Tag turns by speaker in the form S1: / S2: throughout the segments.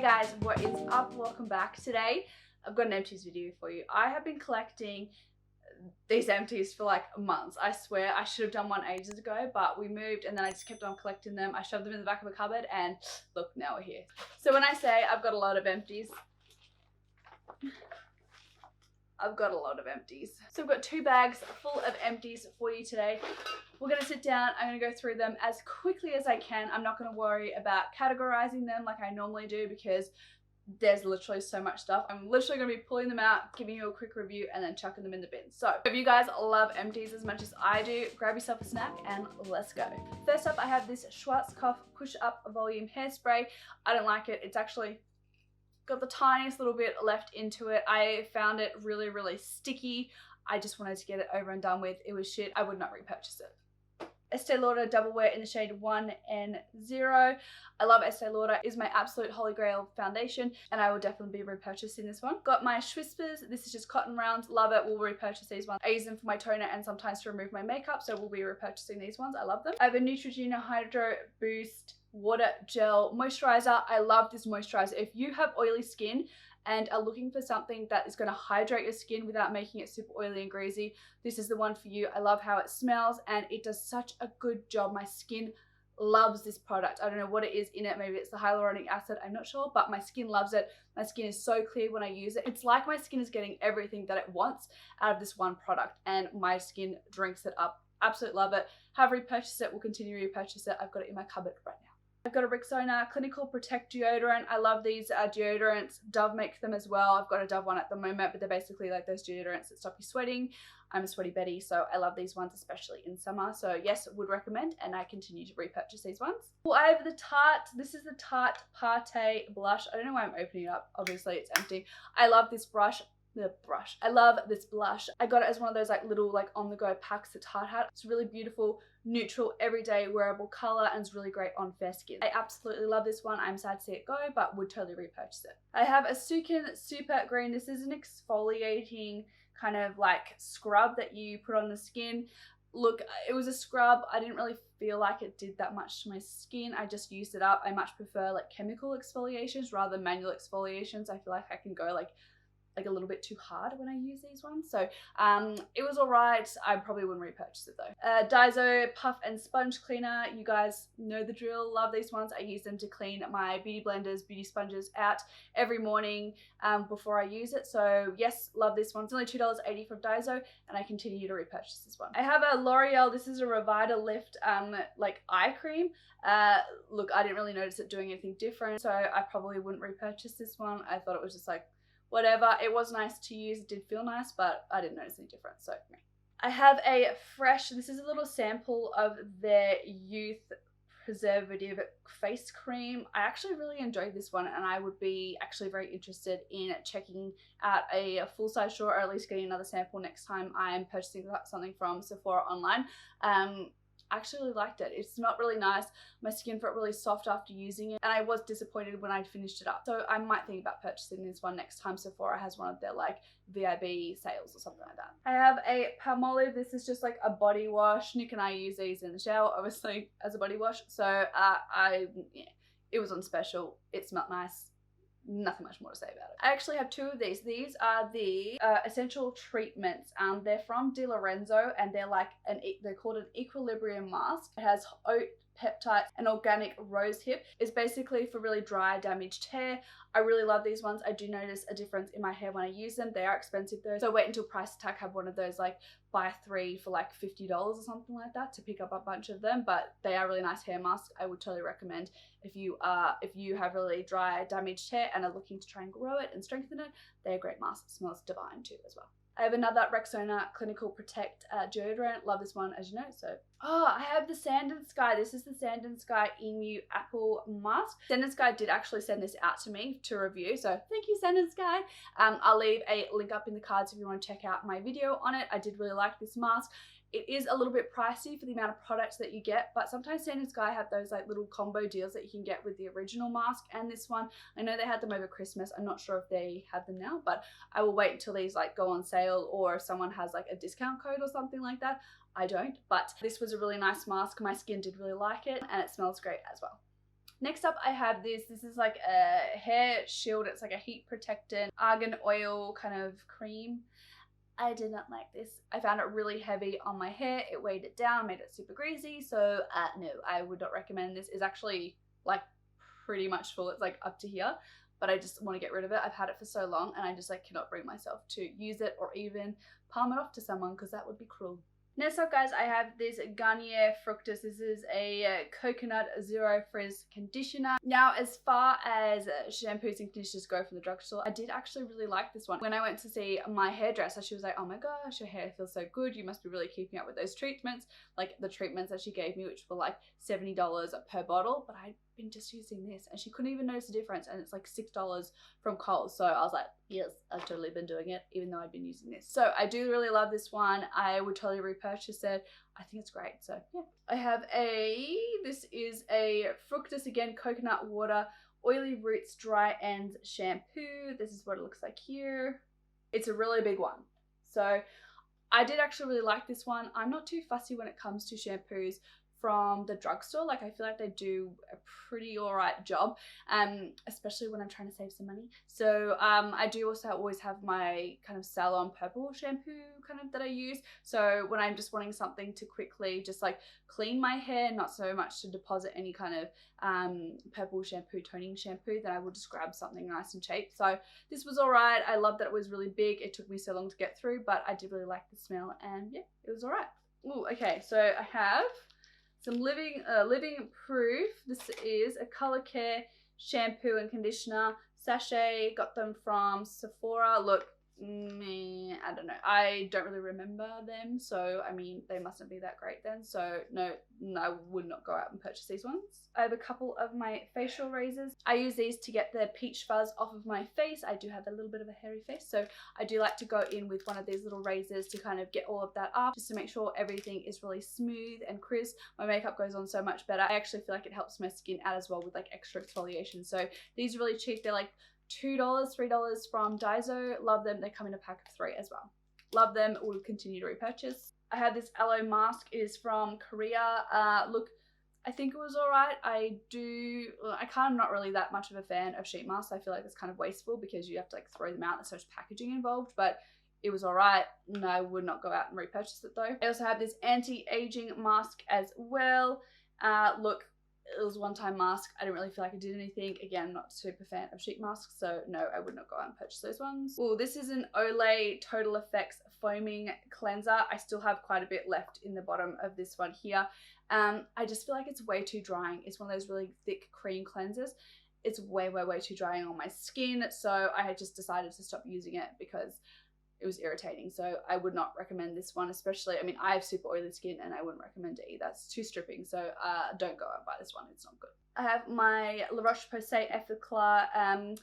S1: Hey guys, what is up? Welcome back. Today I've got an empties video for you. I have been collecting these empties for like months. I swear I should have done one ages ago, but we moved and then I just kept on collecting them. I shoved them in the back of a cupboard and look, now we're here. So when I say I've got a lot of empties, I've got a lot of empties. So I've got 2 bags full of empties for you today. We're gonna sit down, I'm gonna go through them as quickly as I can. I'm not gonna worry about categorizing them like I normally do because there's literally so much stuff. I'm literally gonna be pulling them out, giving you a quick review, and then chucking them in the bin. So if you guys love empties as much as I do, grab yourself a snack and let's go. First up, I have this Schwarzkopf Push Up Volume Hairspray. I don't like it. It's actually got the tiniest little bit left into it. I found it really sticky. I just wanted to get it over and done with. It was shit. I would not repurchase it. Estee Lauder Double Wear in the shade 1N0. I love Estee Lauder. It is my absolute holy grail foundation and I will definitely be repurchasing this one. Got my Schwarzkopf. This is just cotton rounds. Love it. We'll repurchase these ones. I use them for my toner and sometimes to remove my makeup, so we'll be repurchasing these ones. I love them. I have a Neutrogena Hydro Boost Water Gel Moisturizer. I love this moisturizer. If you have oily skin and are looking for something that is going to hydrate your skin without making it super oily and greasy, this is the one for you. I love how it smells and it does such a good job. My skin loves this product. I don't know what it is in it. Maybe it's the hyaluronic acid. I'm not sure, but my skin loves it. My skin is so clear when I use it. It's like my skin is getting everything that it wants out of this one product and my skin drinks it up. Absolutely love it. Have repurchased it. Will continue to repurchase it. I've got it in my cupboard right now. I've got a Rexona Clinical Protect deodorant. I love these deodorants. Dove makes them as well. I've got a Dove one at the moment, but they're basically like those deodorants that stop you sweating. I'm a sweaty Betty, so I love these ones, especially in summer. So yes, would recommend, and I continue to repurchase these ones. Well, I have the Tarte. This is the Tarte Partey blush. I don't know why I'm opening it up. Obviously, it's empty. I love this brush. I love this blush. I got it as one of those like little like on the go packs that Tarte had. It's really beautiful, neutral, everyday wearable color and it's really great on fair skin. I absolutely love this one. I'm sad to see it go, but would totally repurchase it. I have a Sukin Super Green. This is an exfoliating kind of like scrub that you put on the skin. Look, it was a scrub. I didn't really feel like it did that much to my skin. I just used it up. I much prefer like chemical exfoliations rather than manual exfoliations. I feel like I can go like a little bit too hard when I use these ones. So it was alright. I probably wouldn't repurchase it though. Daizo Puff and Sponge Cleaner. You guys know the drill. Love these ones. I use them to clean my beauty blenders, beauty sponges out every morning before I use it. So yes, love this one. It's only $2.80 from Daizo and I continue to repurchase this one. I have a L'Oreal. This is a Revita Lift like eye cream. Look, I didn't really notice it doing anything different, so I probably wouldn't repurchase this one. I thought it was just like whatever. It was nice to use, it did feel nice, but I didn't notice any difference, so meh. I have a Fresh, this is a little sample of their Youth Preservative face cream. I actually really enjoyed this one and I would be actually very interested in checking out a full-size store or at least getting another sample next time I am purchasing something from Sephora online. I actually really liked it. It smelled really nice. My skin felt really soft after using it and I was disappointed when I finished it up. So I might think about purchasing this one next time Sephora has one of their like VIB sales or something like that. I have a Palmolive. This is just like a body wash. Nick and I use these in the shower obviously as a body wash. So yeah, it was on special. It smelled nice. Nothing much more to say about it. I actually have 2 of these. These are the essential treatments. They're from Di Lorenzo and they're like they're called an equilibrium mask. It has oat peptides and organic rose hip. It's basically for really dry, damaged hair. I really love these ones. I do notice a difference in my hair when I use them. They are expensive though, so wait until Price Tag have one of those like buy 3 for like $50 or something like that to pick up a bunch of them. But they are really nice hair masks. I would totally recommend if you have really dry, damaged hair and are looking to try and grow it and strengthen it. They're a great mask. It smells divine too as well. I have another Rexona Clinical Protect deodorant. Love this one, as you know. So, I have the Sand and Sky. This is the Sand and Sky Emu Apple Mask. Sand and Sky did actually send this out to me to review, so thank you, Sand and Sky. I'll leave a link up in the cards if you want to check out my video on it. I did really like this mask. It is a little bit pricey for the amount of products that you get, but sometimes Sand and Sky have those like little combo deals that you can get with the original mask and this one. I know they had them over Christmas. I'm not sure if they have them now, but I will wait until these like go on sale or if someone has like a discount code or something like that. I don't, but this was a really nice mask. My skin did really like it and it smells great as well. Next up I have this is like a hair shield. It's like a heat protectant argan oil kind of cream. I did not like this. I found it really heavy on my hair. It weighed it down, made it super greasy. So no, I would not recommend this. It's actually like pretty much full. It's like up to here, but I just want to get rid of it. I've had it for so long and I just like cannot bring myself to use it or even palm it off to someone because that would be cruel. Next up guys, I have this Garnier Fructis. This is a coconut zero frizz conditioner. Now as far as shampoos and conditioners go from the drugstore, I did actually really like this one. When I went to see my hairdresser, she was like, oh my gosh, your hair feels so good. You must be really keeping up with those treatments. Like the treatments that she gave me, which were like $70 per bottle, but I'd been just using this and she couldn't even notice the difference, and it's like $6 from Kohl's. So I was like, yes, I've totally been doing it even though I've been using this. So I do really love this one. I would totally repurchase it. I think it's great. So yeah, I have this is a Fructis, again, coconut water oily roots dry ends shampoo. This is what it looks like here. It's a really big one. So I did actually really like this one. I'm not too fussy when it comes to shampoos from the drugstore. Like I feel like they do a pretty alright job, especially when I'm trying to save some money. So I do also always have my kind of salon purple shampoo kind of that I use. So when I'm just wanting something to quickly just like clean my hair, not so much to deposit any kind of purple shampoo, toning shampoo, then I will just grab something nice and cheap. So this was alright. I love that it was really big. It took me so long to get through, but I did really like the smell and yeah, it was alright. Ooh, okay, so I have some Living Proof. This is a color care shampoo and conditioner sachet. Got them from Sephora. Look, I don't know. I don't really remember them. So, I mean, they mustn't be that great then. So, no, I would not go out and purchase these ones. I have a couple of my facial razors. I use these to get the peach fuzz off of my face. I do have a little bit of a hairy face, so I do like to go in with one of these little razors to kind of get all of that up, just to make sure everything is really smooth and crisp. My makeup goes on so much better. I actually feel like it helps my skin out as well with like extra exfoliation. So these are really cheap. They're like $2, $3 from Daizo. Love them. They come in a pack of 3 as well. Love them. Will continue to repurchase. I have this aloe mask. It is from Korea. Look, I think it was alright. I kind of not really that much of a fan of sheet masks. I feel like it's kind of wasteful because you have to like throw them out. There's so much packaging involved, but it was alright. No, I would not go out and repurchase it though. I also have this anti-aging mask as well. Look, it was a one-time mask. I didn't really feel like it did anything. Again, not a super fan of sheet masks, so no, I would not go out and purchase those ones. Oh, this is an Olay Total Effects Foaming Cleanser. I still have quite a bit left in the bottom of this one here. I just feel like it's way too drying. It's one of those really thick cream cleansers. It's way too drying on my skin, so I had just decided to stop using it because it was irritating. So I would not recommend this one, especially, I mean, I have super oily skin and I wouldn't recommend it either. It's too stripping, so don't go out and buy this one. It's not good. I have my La Roche-Posay Effaclar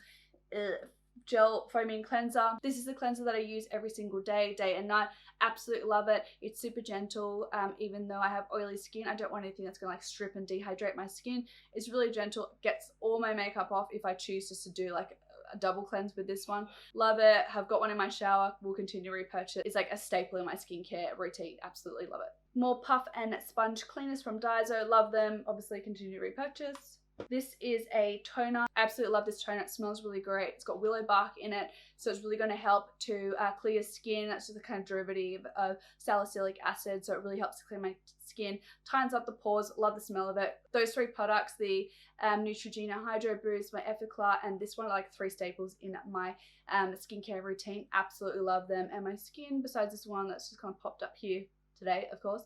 S1: gel foaming cleanser. This is the cleanser that I use every single day and night. Absolutely love it. It's super gentle. Even though I have oily skin, I don't want anything that's gonna like strip and dehydrate my skin. It's really gentle. It gets all my makeup off if I choose just to do like a double cleanse with this one. Love it. Have got one in my shower. Will continue to repurchase. It's like a staple in my skincare routine. Absolutely love it. More puff and sponge cleaners from Daizo. Love them. Obviously continue to repurchase. This is a toner. Absolutely love this toner. It smells really great. It's got willow bark in it, so it's really going to help to clear your skin. That's just a kind of derivative of salicylic acid, so it really helps to clear my skin. Tightens up the pores. Love the smell of it. Those 3 products, the Neutrogena Hydro Boost, my Effaclar, and this one are like 3 staples in my skincare routine. Absolutely love them. And my skin, besides this one that's just kind of popped up here today, of course,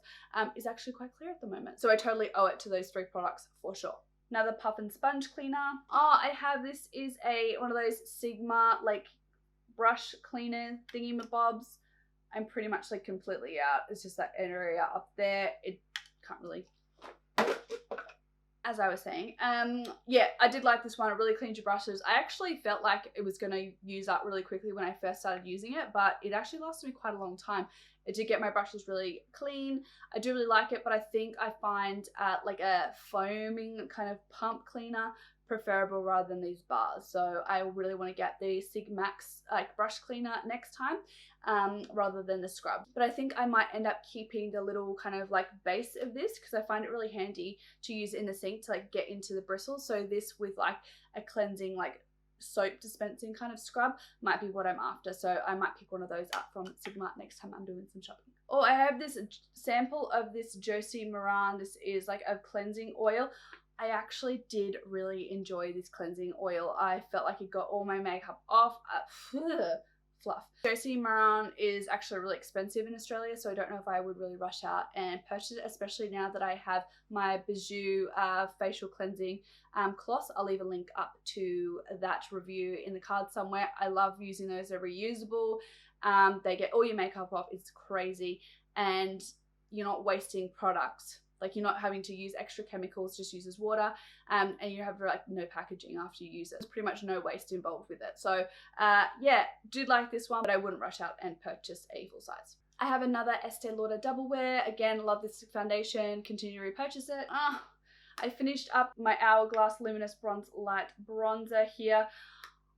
S1: is actually quite clear at the moment. So I totally owe it to those 3 products for sure. Another puff and sponge cleaner. Oh, I have this is one of those Sigma like brush cleaner thingy-mabobs. I'm pretty much like completely out. It's just that area up there. It can't really. As I was saying, yeah, I did like this one. It really cleans your brushes. I actually felt like it was going to use up really quickly when I first started using it, but it actually lasted me quite a long time. It did get my brushes really clean. I do really like it, but I think I find like a foaming kind of pump cleaner preferable rather than these bars. So I really want to get the Sigmax like brush cleaner next time rather than the scrub. But I think I might end up keeping the little kind of like base of this because I find it really handy to use in the sink to like get into the bristles. So this with like a cleansing like soap dispensing kind of scrub might be what I'm after. So I might pick one of those up from Sigma next time I'm doing some shopping. Oh, I have this sample of this Josie Maran. This is like a cleansing oil. I actually did really enjoy this cleansing oil. I felt like it got all my makeup off. Fluff. Josie Maran is actually really expensive in Australia, so I don't know if I would really rush out and purchase it, especially now that I have my Bijou facial cleansing cloths. I'll leave a link up to that review in the card somewhere. I love using those. They're reusable. They get all your makeup off. It's crazy, and you're not wasting products. Like you're not having to use extra chemicals, just uses water, and you have like no packaging after you use it. There's pretty much no waste involved with it. So yeah, did like this one, but I wouldn't rush out and purchase a full size. I have another Estee Lauder Double Wear. Again, love this foundation, continue to repurchase it. I finished up my Hourglass Luminous Bronze Light Bronzer here.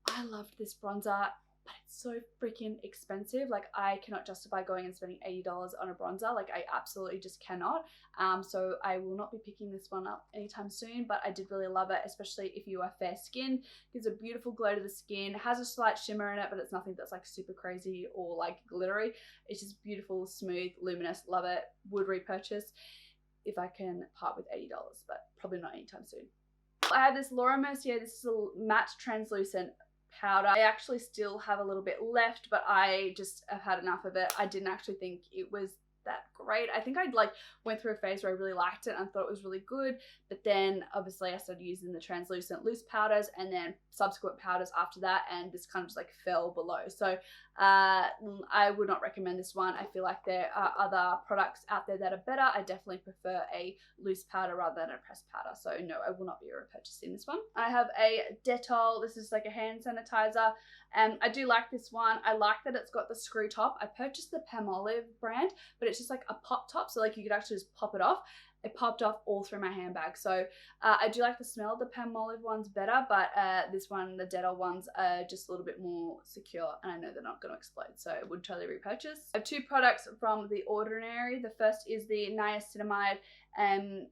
S1: I loved this bronzer, but it's so freaking expensive. Like I cannot justify going and spending $80 on a bronzer. Like I absolutely just cannot. So I will not be picking this one up anytime soon, but I did really love it, especially if you are fair skin. Gives a beautiful glow to the skin. It has a slight shimmer in it, but it's nothing that's like super crazy or like glittery. It's just beautiful, smooth, luminous. Love it. Would repurchase if I can part with $80, but probably not anytime soon. I have this Laura Mercier. This is a matte translucent powder. I actually still have a little bit left, but I just have had enough of it. I didn't actually think it was that great. I think I'd like went through a phase where I really liked it and thought it was really good, but then obviously I started using the translucent loose powders and then subsequent powders after that, and this kind of just like fell below. So I would not recommend this one. I feel like there are other products out there that are better. I definitely prefer a loose powder rather than a pressed powder. So no, I will not be repurchasing this one. I have a Dettol. This is like a hand sanitizer, and I do like this one. I like that it's got the screw top. I purchased the Palmolive brand, but it's just like a pop top, so like you could actually just pop it off. It popped off all through my handbag. So I do like the smell of the Palmolive ones better, but this one, the Dettol ones, are just a little bit more secure, and I know they're not going to explode, so I would totally repurchase. I have two products from The Ordinary. The first is the niacinamide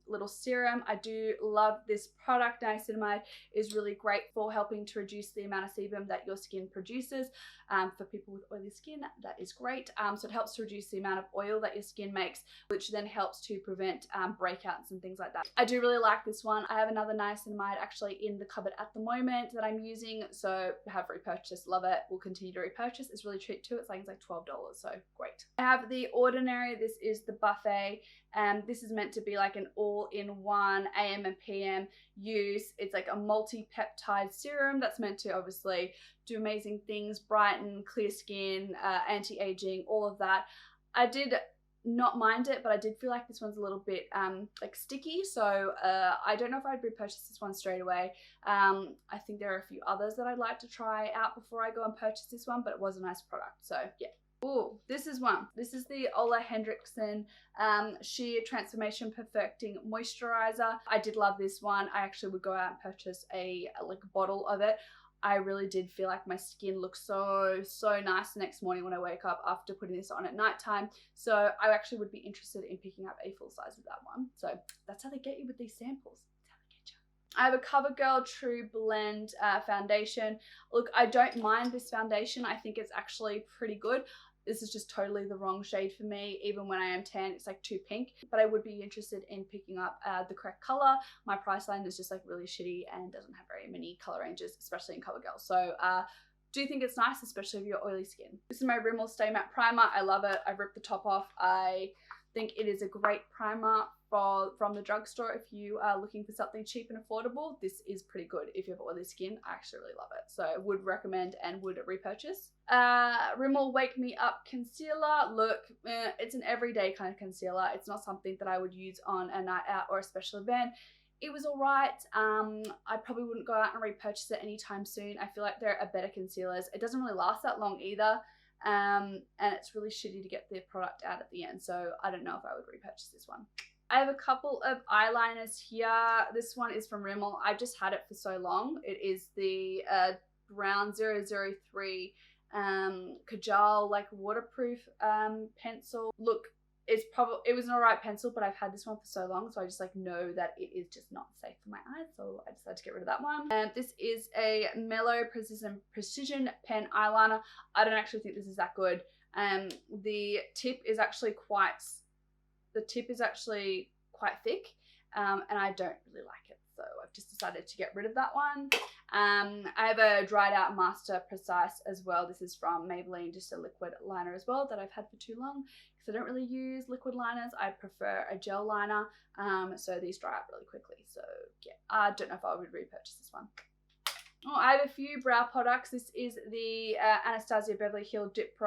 S1: little serum. I do love this product. Niacinamide is really great for helping to reduce the amount of sebum that your skin produces. For people with oily skin, that is great. So it helps to reduce the amount of oil that your skin makes, which then helps to prevent breakouts and things like that. I do really like this one. I have another niacinamide actually in the cupboard at the moment that I'm using, so have repurchased. Love it. Will continue to repurchase. It's really cheap too. It's like $12, so great. I have The Ordinary. This is the buffet. This is meant to be like an all-in-one AM and PM use. It's like a multi-peptide serum that's meant to obviously do amazing things, brighten, clear skin, anti-aging, all of that. I did not mind it, but I did feel like this one's a little bit like sticky, so I don't know if I'd repurchase this one straight away. I think there are a few others that I'd like to try out before I go and purchase this one, but it was a nice product, so yeah. Oh, this is one. This is the Ole Henriksen Sheer Transformation Perfecting Moisturizer. I did love this one. I actually would go out and purchase a bottle of it. I really did feel like my skin looked so nice the next morning when I wake up after putting this on at nighttime. So I actually would be interested in picking up a full size of that one. So that's how they get you with these samples. I have a CoverGirl Trublend foundation. Look, I don't mind this foundation. I think it's actually pretty good. This is just totally the wrong shade for me. Even when I am tan, it's like too pink. But I would be interested in picking up the correct color. My price line is just like really shitty and doesn't have very many color ranges, especially in CoverGirl. So do think it's nice, especially if you're oily skin. This is my Rimmel Stay Matte Primer. I love it. I ripped the top off. I think it is a great primer from the drugstore if you are looking for something cheap and affordable. This is pretty good if you have oily skin. I actually really love it, so I would recommend and would repurchase. Rimmel Wake Me Up Concealer. Look, it's an everyday kind of concealer. It's not something that I would use on a night out or a special event. It was alright. I probably wouldn't go out and repurchase it anytime soon. I feel like there are better concealers. It doesn't really last that long either. And it's really shitty to get the product out at the end, so I don't know if I would repurchase this one. I have a couple of eyeliners here. This one is from Rimmel. I've just had it for so long. It is the Brown 003 Kajal, like waterproof pencil. Look, it was an alright pencil, but I've had this one for so long, so I just like know that it is just not safe for my eyes, so I decided to get rid of that one. And this is a Mellow Precision Pen Eyeliner. I don't actually think this is that good. The tip is actually quite thick, and I don't really like it, so I've just decided to get rid of that one. I have a dried out Master Precise as well. This is from Maybelline, just a liquid liner as well that I've had for too long because I don't really use liquid liners. I prefer a gel liner, so these dry out really quickly. So yeah, I don't know if I would repurchase this one. Oh, I have a few brow products. This is the Anastasia Beverly Hills Dip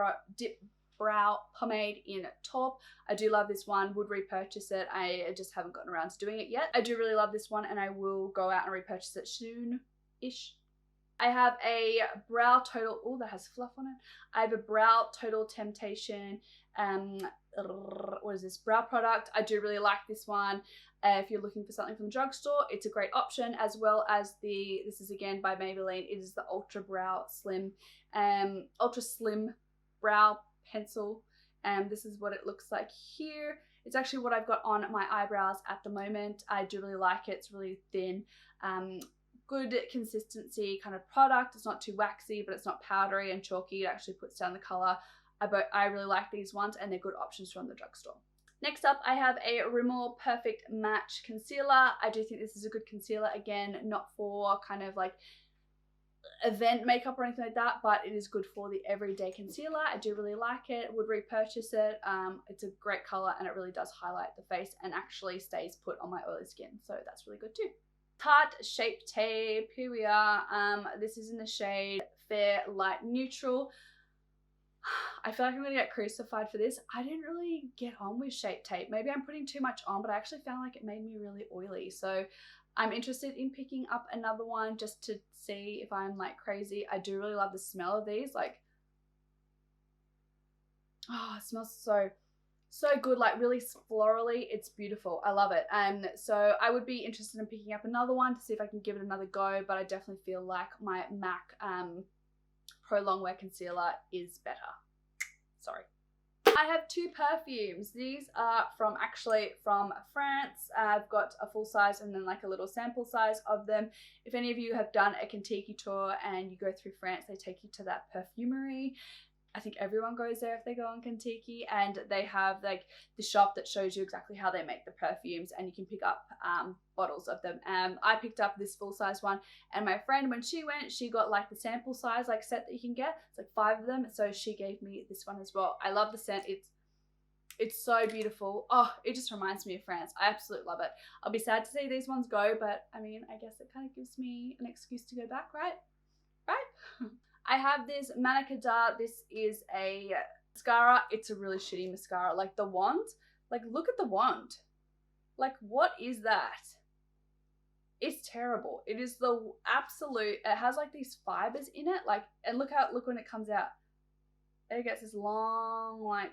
S1: Brow Pomade in Taupe. I do love this one, would repurchase it. I just haven't gotten around to doing it yet. I do really love this one and I will go out and repurchase it soon-ish. I have a Brow Total, oh that has fluff on it. I have a Brow Total Temptation, what is this, brow product. I do really like this one. If you're looking for something from the drugstore, it's a great option, as well as this is again by Maybelline. It is the Ultra Slim Brow Pencil. This is what it looks like here. It's actually what I've got on my eyebrows at the moment. I do really like it. It's really thin, good consistency kind of product. It's not too waxy, but it's not powdery and chalky. It actually puts down the color. I really like these ones and they're good options from the drugstore. Next up, I have a Rimmel Perfect Match Concealer. I do think this is a good concealer. Again, not for kind of like event makeup or anything like that, but it is good for the everyday concealer. I do really like it, would repurchase it. It's a great color and it really does highlight the face and actually stays put on my oily skin, so that's really good too. Tarte Shape Tape, here we are. This is in the shade Fair Light Neutral. I feel like I'm gonna get crucified for this. I didn't really get on with Shape Tape. Maybe I'm putting too much on, but I actually found like it made me really oily, so I'm interested in picking up another one just to see if I'm like crazy. I do really love the smell of these. Like, oh, it smells so good, like really florally. It's beautiful. I love it. And so I would be interested in picking up another one to see if I can give it another go, but I definitely feel like my MAC Pro Longwear Concealer is better. Sorry. I have two perfumes. These are from France. I've got a full size and then like a little sample size of them. If any of you have done a Kentucky tour and you go through France, they take you to that perfumery. I think everyone goes there if they go on Kentucky, and they have like the shop that shows you exactly how they make the perfumes, and you can pick up bottles of them. I picked up this full size one, and my friend, when she went, she got like the sample size like set that you can get. It's like 5 of them, so she gave me this one as well. I love the scent. It's so beautiful. Oh, it just reminds me of France. I absolutely love it. I'll be sad to see these ones go, but I mean, I guess it kind of gives me an excuse to go back, right? Right? I have this Manica D'Art. This is a mascara. It's a really shitty mascara. Like the wand, like look at the wand. Like what is that? It's terrible. It is the absolute, it has like these fibers in it. Like, and look when it comes out. It gets this long like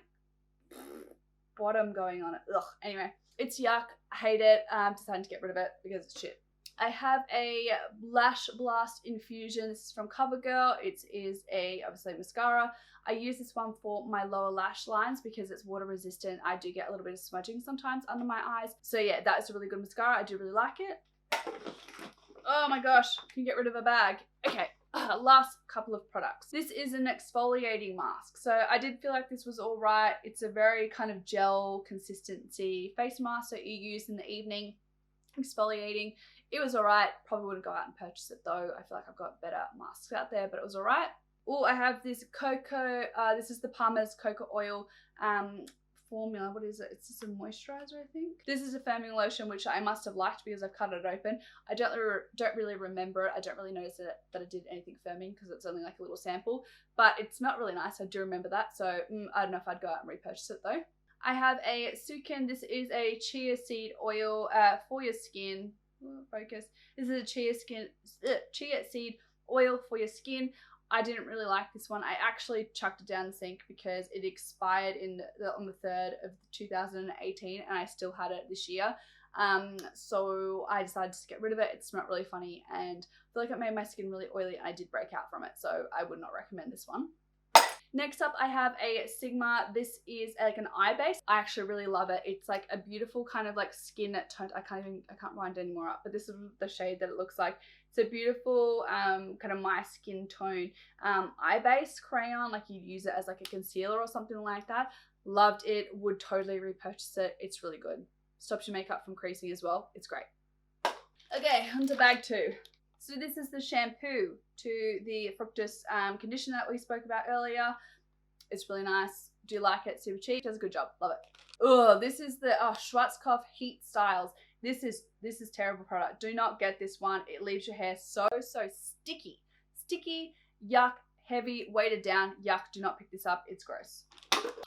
S1: bottom going on it. Ugh. Anyway, it's yuck. I hate it. I'm deciding to get rid of it because it's shit. I have a Lash Blast Infusion. This is from Covergirl. It is obviously mascara. I use this one for my lower lash lines because it's water resistant. I do get a little bit of smudging sometimes under my eyes. So yeah, that is a really good mascara. I do really like it. Oh my gosh, can you get rid of a bag? Okay, last couple of products. This is an exfoliating mask. So I did feel like this was all right. It's a very kind of gel consistency face mask that you use in the evening, exfoliating. It was all right. Probably wouldn't go out and purchase it though. I feel like I've got better masks out there, but it was all right. Oh, I have this cocoa, this is the Palmer's Cocoa Oil formula. What is it? It's just a moisturizer, I think. This is a firming lotion, which I must have liked because I've cut it open. I don't really remember it. I don't really notice that it did anything firming because it's only like a little sample, but it smelled really nice. I do remember that. So I don't know if I'd go out and repurchase it though. I have a Sukin. This is a chia seed oil for your skin. Focus. This is a chia seed oil for your skin. I didn't really like this one. I actually chucked it down the sink because it expired on the 3rd of 2018 and I still had it this year. So I decided to get rid of it. It smelled really funny and I feel like it made my skin really oily and I did break out from it. So I would not recommend this one. Next up, I have a Sigma. This is like an eye base. I actually really love it. It's like a beautiful kind of like skin tone. I can't wind any more up, but this is the shade that it looks like. It's a beautiful kind of my skin tone eye base crayon. Like you'd use it as like a concealer or something like that. Loved it. Would totally repurchase it. It's really good. Stops your makeup from creasing as well. It's great. Okay, on to bag 2. So this is the shampoo to the Fructis conditioner that we spoke about earlier. It's really nice. Do like it. Super cheap. Does a good job. Love it. Oh, this is the Schwarzkopf Heat Styles. This is terrible product. Do not get this one. It leaves your hair so sticky. Sticky, yuck, heavy, weighted down, yuck. Do not pick this up. It's gross.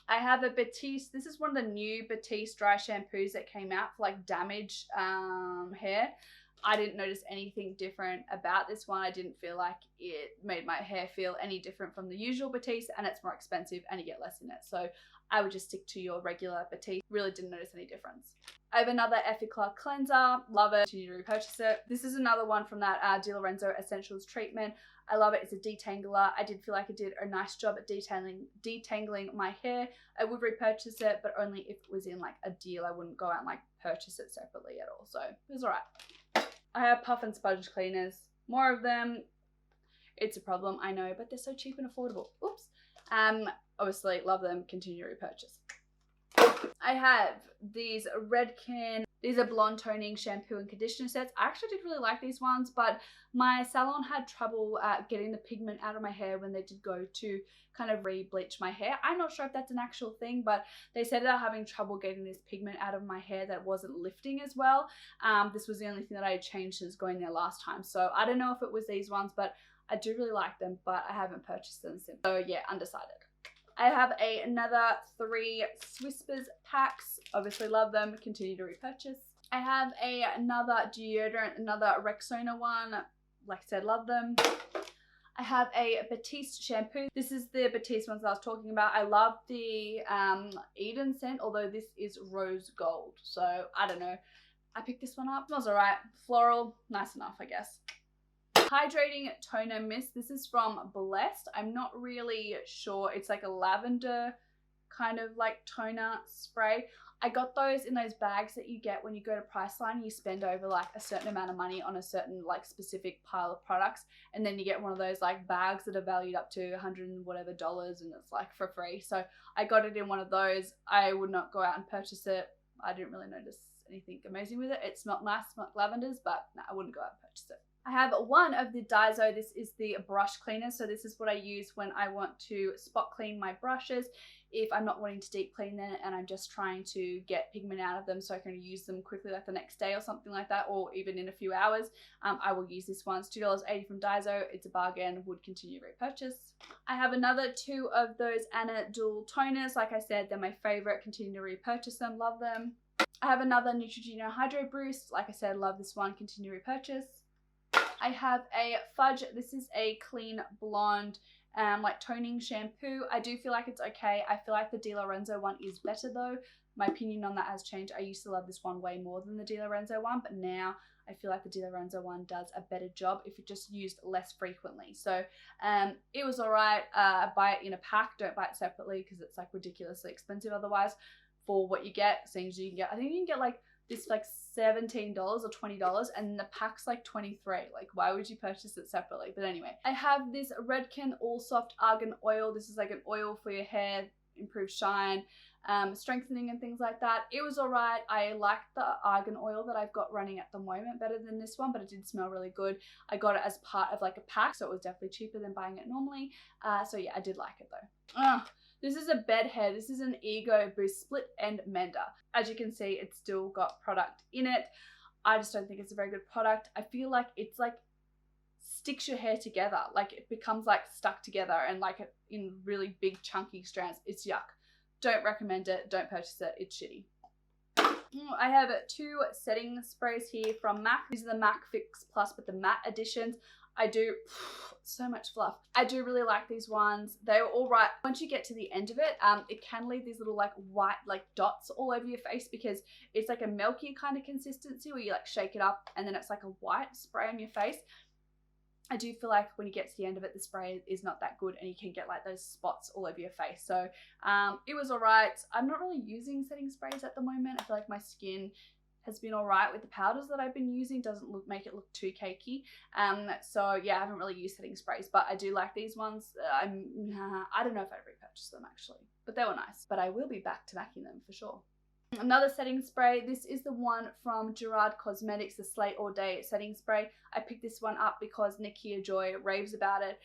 S1: I have a Batiste. This is one of the new Batiste Dry Shampoos that came out for like damaged hair. I didn't notice anything different about this one. I didn't feel like it made my hair feel any different from the usual Batiste, and it's more expensive and you get less in it. So I would just stick to your regular Batiste. Really didn't notice any difference. I have another Effaclar cleanser. Love it. Continue to repurchase it. This is another one from that Di Lorenzo Essentials treatment. I love it. It's a detangler. I did feel like it did a nice job at detangling my hair. I would repurchase it, but only if it was in like a deal. I wouldn't go out and like purchase it separately at all. So it was alright. I have puff and sponge cleaners. More of them. It's a problem, I know, but they're so cheap and affordable. Oops. Obviously love them. Continue to repurchase. I have these Redken. These are blonde toning shampoo and conditioner sets. I actually did really like these ones, but my salon had trouble getting the pigment out of my hair when they did go to kind of re-bleach my hair. I'm not sure if that's an actual thing, but they said they're having trouble getting this pigment out of my hair that wasn't lifting as well. This was the only thing that I had changed since going there last time. So I don't know if it was these ones, but I do really like them, but I haven't purchased them since. So yeah, undecided. I have another 3 Whispers packs. Obviously love them. Continue to repurchase. I have another deodorant, another Rexona one. Like I said, love them. I have a Batiste shampoo. This is the Batiste ones that I was talking about. I love the Eden scent, although this is rose gold. So I don't know. I picked this one up. Smells alright. Floral. Nice enough, I guess. Hydrating toner mist. This is from Blessed. I'm not really sure. It's like a lavender kind of like toner spray. I got those in those bags that you get when you go to Priceline. You spend over like a certain amount of money on a certain like specific pile of products, and then you get one of those like bags that are valued up to $100 and whatever, and it's like for free. So I got it in one of those. I would not go out and purchase it. I didn't really notice anything amazing with it. It smelled nice, smelled like lavenders, but no, I wouldn't go out and purchase it. I have one of the Daizo. This is the brush cleaner. So this is what I use when I want to spot clean my brushes. If I'm not wanting to deep clean them and I'm just trying to get pigment out of them so I can use them quickly like the next day or something like that, or even in a few hours, I will use this one. It's $2.80 from Daizo. It's a bargain. Would continue to repurchase. I have another 2 of those Anna Dual toners. Like I said, they're my favorite. Continue to repurchase them. Love them. I have another Neutrogena Hydro Boost. Like I said, love this one. Continue to repurchase. I have a Fudge. This is a clean blonde like toning shampoo. I do feel like it's okay. I feel like the Di Lorenzo one is better though. My opinion on that has changed. I used to love this one way more than the Di Lorenzo one, but now I feel like the Di Lorenzo one does a better job if it just used less frequently. So it was alright. Buy it in a pack. Don't buy it separately because it's like ridiculously expensive otherwise for what you get. Seems you can get, I think you can get like this like $17 or $20 and the pack's like $23. Like why would you purchase it separately? But anyway, I have this Redken All Soft Argan Oil. This is like an oil for your hair, improve shine, strengthening and things like that. It was alright. I liked the argan oil that I've got running at the moment better than this one, but it did smell really good. I got it as part of like a pack, so it was definitely cheaper than buying it normally. So yeah, I did like it though. This is a bed hair. This is an Ego Boost Split End Mender. As you can see, it's still got product in it. I just don't think it's a very good product. I feel like it's like sticks your hair together. Like it becomes like stuck together and like in really big chunky strands. It's yuck. Don't recommend it. Don't purchase it. It's shitty. I have 2 setting sprays here from MAC. These are the MAC Fix Plus, but the matte editions. I do, so much fluff. I do really like these ones. They're all right. Once you get to the end of it, it can leave these little like white like dots all over your face because it's like a milky kind of consistency where you like shake it up and then it's like a white spray on your face. I do feel like when you get to the end of it, the spray is not that good and you can get like those spots all over your face. So it was all right. I'm not really using setting sprays at the moment. I feel like my skin has been all right with the powders that I've been using. Doesn't make it look too cakey. So yeah, I haven't really used setting sprays, but I do like these ones. I don't know if I'd repurchase them actually, but they were nice. But I will be back to macking them for sure. Another setting spray. This is the one from Gerard Cosmetics, the Slay All Day setting spray. I picked this one up because Nakia Joy raves about it.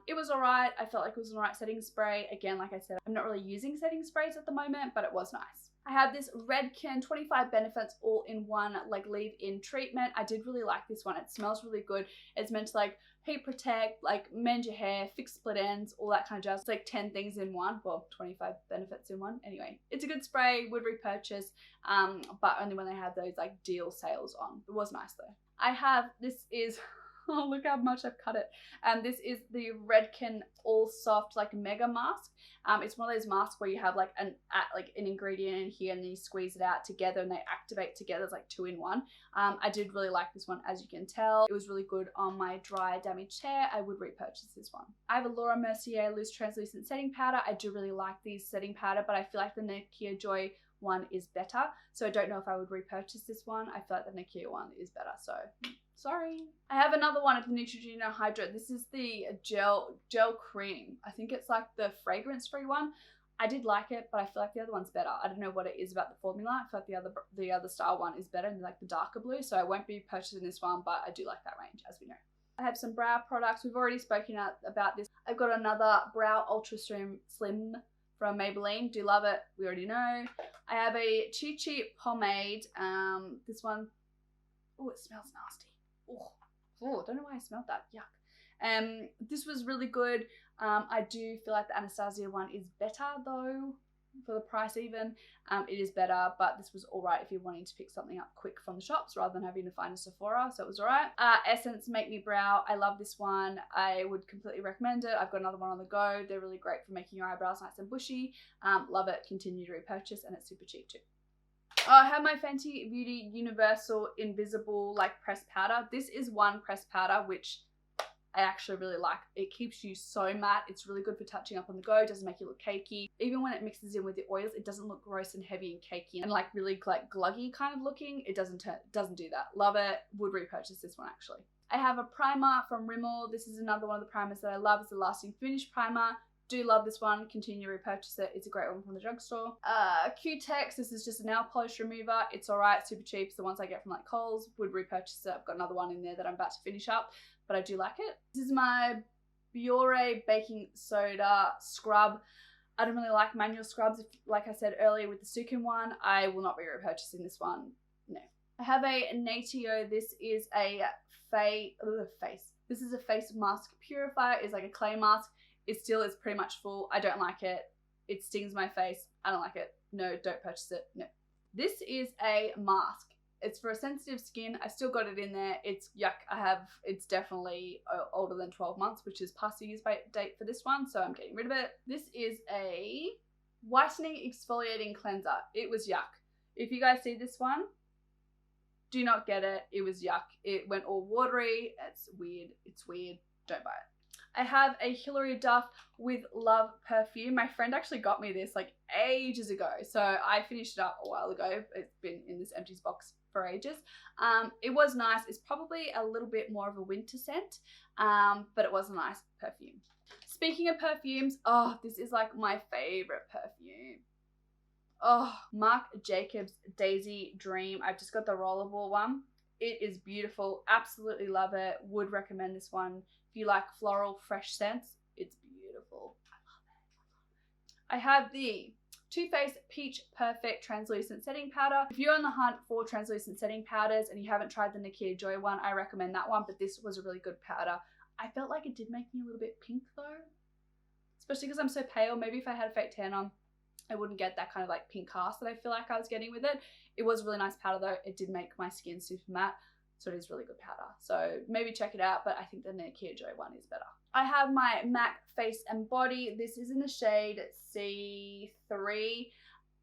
S1: It was alright. I felt like it was an alright setting spray. Again, like I said, I'm not really using setting sprays at the moment, but it was nice. I have this Redken 25 Benefits all-in-one like leave-in treatment. I did really like this one. It smells really good. It's meant to like heat protect, like mend your hair, fix split ends, all that kind of jazz. It's like 10 things in one. Well, 25 benefits in one. Anyway, it's a good spray, would repurchase, but only when they had those like deal sales on. It was nice though. I have, this is, oh look how much I've cut it. This is the Redken All Soft like Mega Mask. It's one of those masks where you have like an ingredient in here and then you squeeze it out together and they activate together. It's like 2 in 1. I did really like this one, as you can tell. It was really good on my dry damaged hair. I would repurchase this one. I have a Laura Mercier loose translucent setting powder. I do really like these setting powder, but I feel like the Nakia Joy one is better. So I don't know if I would repurchase this one. I feel like the Nakia one is better, so sorry. I have another one of the Neutrogena Hydra. This is the gel cream. I think it's like the fragrance free one. I did like it, but I feel like the other one's better. I don't know what it is about the formula. I feel like the other style one is better and like the darker blue. So I won't be purchasing this one, but I do like that range, as we know. I have some brow products. We've already spoken about this. I've got another Brow Ultra Slim from Maybelline. Do love it. We already know. I have a Chi Chi pomade. This one, oh, it smells nasty. Oh, I don't know why I smelled that. Yuck. This was really good. I do feel like the Anastasia one is better though, for the price even. It is better, but this was alright if you're wanting to pick something up quick from the shops rather than having to find a Sephora, so it was alright. Essence Make Me Brow. I love this one. I would completely recommend it. I've got another one on the go. They're really great for making your eyebrows nice and bushy. Love it. Continue to repurchase, and it's super cheap too. I have my Fenty Beauty Universal Invisible like pressed powder. This is one pressed powder which I actually really like. It keeps you so matte. It's really good for touching up on the go. It doesn't make you look cakey. Even when it mixes in with the oils, it doesn't look gross and heavy and cakey and like really like gluggy kind of looking. It doesn't do that. Love it. Would repurchase this one actually. I have a primer from Rimmel. This is another one of the primers that I love. It's a lasting finish primer. Do love this one. Continue to repurchase it. It's a great one from the drugstore. Q-Tex. This is just a nail polish remover. It's alright. Super cheap. It's the ones I get from like Kohl's. Would repurchase it. I've got another one in there that I'm about to finish up, but I do like it. This is my Biore baking soda scrub. I don't really like manual scrubs. Like I said earlier with the Sukin one, I will not be repurchasing this one. No. I have a Natio. This is a This is a face mask purifier. It's like a clay mask. It still is pretty much full. I don't like it. It stings my face. I don't like it. No, don't purchase it. No. This is a mask. It's for a sensitive skin. I still got it in there. It's yuck. It's definitely older than 12 months, which is past the use date for this one, so I'm getting rid of it. This is a whitening exfoliating cleanser. It was yuck. If you guys see this one, do not get it. It was yuck. It went all watery. It's weird. It's weird. Don't buy it. I have a Hilary Duff with Love perfume. My friend actually got me this like ages ago, so I finished it up a while ago. It's been in this Empties box for ages. It was nice. It's probably a little bit more of a winter scent, but it was a nice perfume. Speaking of perfumes, oh, this is like my favorite perfume. Oh, Marc Jacobs Daisy Dream. I've just got the rollerball one. It is beautiful. Absolutely love it. Would recommend this one. If you like floral, fresh scents, it's beautiful. I love it. I have the Too Faced Peach Perfect Translucent Setting Powder. If you're on the hunt for translucent setting powders and you haven't tried the Nakia Joy one, I recommend that one, but this was a really good powder. I felt like it did make me a little bit pink though, especially because I'm so pale. Maybe if I had a fake tan on, I wouldn't get that kind of like pink cast that I feel like I was getting with it. It was a really nice powder though. It did make my skin super matte. So it is really good powder. So maybe check it out, but I think the Nakia Joy one is better. I have my MAC Face and Body. This is in the shade C3.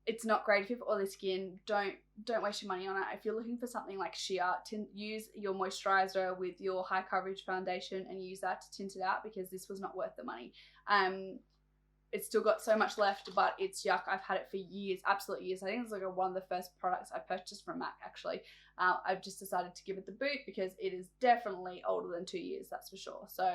S1: It's not great if you have oily skin. Don't waste your money on it. If you're looking for something like sheer, use your moisturizer with your high coverage foundation and use that to tint it out, because this was not worth the money. It's still got so much left, but it's yuck. I've had it for years, absolute years. I think it's like one of the first products I purchased from MAC, actually. I've just decided to give it the boot because it is definitely older than 2 years, that's for sure. So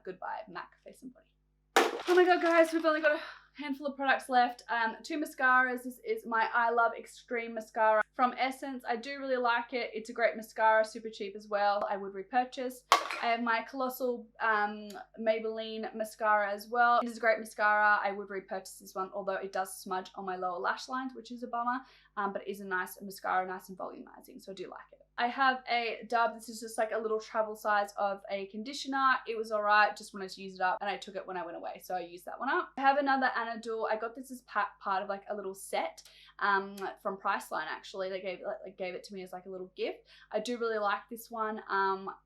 S1: goodbye, MAC Face and Body. Oh my god, guys, we've only got a handful of products left. 2 mascaras. This is my I Love Extreme mascara from Essence. I do really like it. It's a great mascara, super cheap as well. I would repurchase. I have my Colossal Maybelline mascara as well. It is a great mascara. I would repurchase this one, although it does smudge on my lower lash lines, which is a bummer. But it is a nice mascara, nice and volumizing, so I do like it. I have a Dove. This is just like a little travel size of a conditioner. It was alright, just wanted to use it up, and I took it when I went away, so I used that one up. I have another Anadol. I got this as part of like a little set from Priceline, actually. They gave it to me as like a little gift. I do really like this one.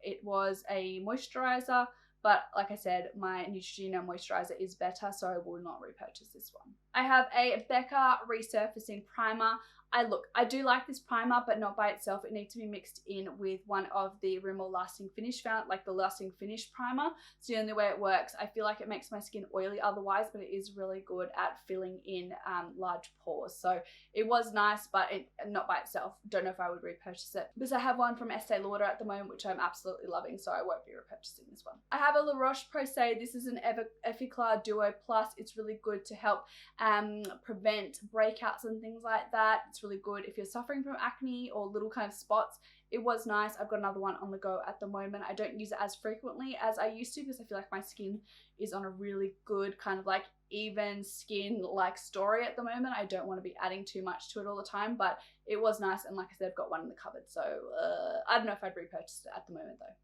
S1: It was a moisturizer, but like I said, my Neutrogena moisturizer is better, so I will not repurchase this one. I have a Becca Resurfacing Primer. I do like this primer, but not by itself. It needs to be mixed in with one of the Rimmel Lasting Finish like the Lasting Finish primer. It's the only way it works. I feel like it makes my skin oily otherwise, but it is really good at filling in large pores. So it was nice, but not by itself. Don't know if I would repurchase it. Because I have one from Estee Lauder at the moment, which I'm absolutely loving, so I won't be repurchasing this one. I have a La Roche-Posay. This is an Effaclar Duo Plus. It's really good to help prevent breakouts and things like that. It's really good if you're suffering from acne or little kind of spots. It was nice. I've got another one on the go at the moment. I don't use it as frequently as I used to because I feel like my skin is on a really good kind of like even skin like story at the moment. I don't want to be adding too much to it all the time, but it was nice, and like I said, I've got one in the cupboard, so I don't know if I'd repurchase it at the moment though.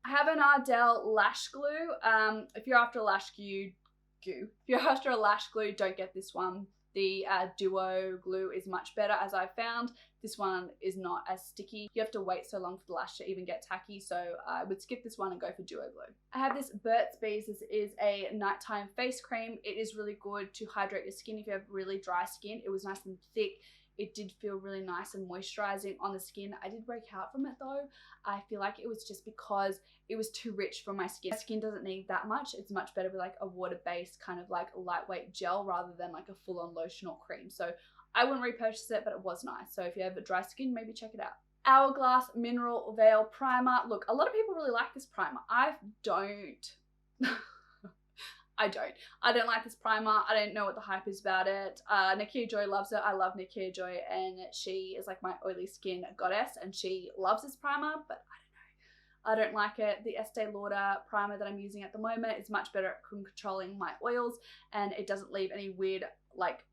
S1: I have an Ardell Lash Glue. If you're after a lash glue, don't get this one. The Duo glue is much better, as I found. This one is not as sticky. You have to wait so long for the lash to even get tacky, so I would skip this one and go for Duo glue. I have this Burt's Bees. This is a nighttime face cream. It is really good to hydrate your skin if you have really dry skin. It was nice and thick. It did feel really nice and moisturizing on the skin. I did break out from it though. I feel like it was just because it was too rich for my skin. My skin doesn't need that much. It's much better with like a water-based kind of like lightweight gel rather than like a full-on lotion or cream. So I wouldn't repurchase it, but it was nice. So if you have a dry skin, maybe check it out. Hourglass Mineral Veil Primer. Look, a lot of people really like this primer. I don't. I don't like this primer. I don't know what the hype is about it. Nakia Joy loves it. I love Nakia Joy, and she is like my oily skin goddess, and she loves this primer, but I don't like it. The Estee Lauder primer that I'm using at the moment is much better at controlling my oils, and it doesn't leave any weird like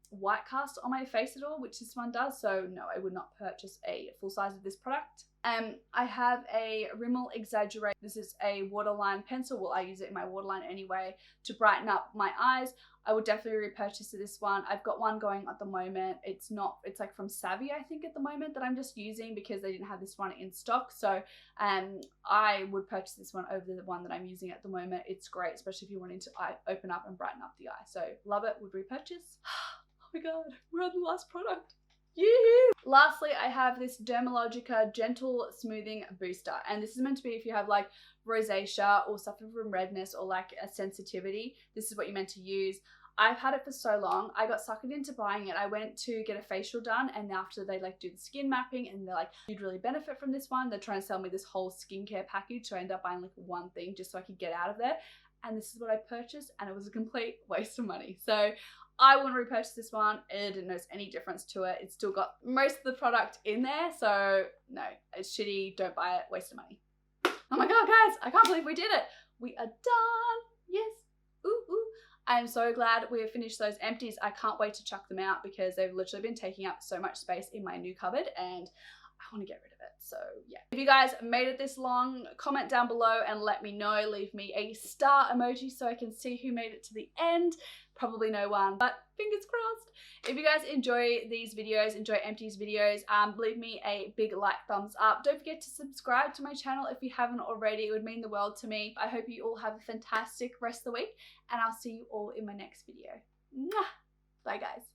S1: white cast on my face at all, which this one does. So no, I would not purchase a full size of this product. I have a Rimmel Exaggerate. This is a waterline pencil. Well, I use it in my waterline anyway to brighten up my eyes. I would definitely repurchase this one. I've got one going at the moment. It's like from Savvy, I think, at the moment, that I'm just using because they didn't have this one in stock. So I would purchase this one over the one that I'm using at the moment. It's great, especially if you're wanting to open up and brighten up the eye. So love it, would repurchase. Oh my god, we're on the last product. Yoo-hoo! Lastly, I have this Dermalogica Gentle Smoothing Booster, and this is meant to be if you have like rosacea or suffer from redness or like a sensitivity. This is what you're meant to use. I've had it for so long. I got suckered into buying it. I went to get a facial done, and after they like do the skin mapping and they're like, you'd really benefit from this one. They're trying to sell me this whole skincare package, so I ended up buying like one thing just so I could get out of there. And this is what I purchased, and it was a complete waste of money. So I wouldn't repurchase this one. It didn't notice any difference to it. It's still got most of the product in there, so no, it's shitty. Don't buy it. Waste of money. Oh my god, guys, I can't believe we did it. We are done. Yes. Ooh, ooh. I'm so glad we have finished those empties. I can't wait to chuck them out because they've literally been taking up so much space in my new cupboard, and I want to get rid of it. So yeah. If you guys made it this long, comment down below and let me know. Leave me a star emoji so I can see who made it to the end. Probably no one, but fingers crossed. If you guys enjoy these videos, enjoy Empties videos, leave me a big thumbs up. Don't forget to subscribe to my channel if you haven't already. It would mean the world to me. I hope you all have a fantastic rest of the week, and I'll see you all in my next video. Mwah! Bye guys.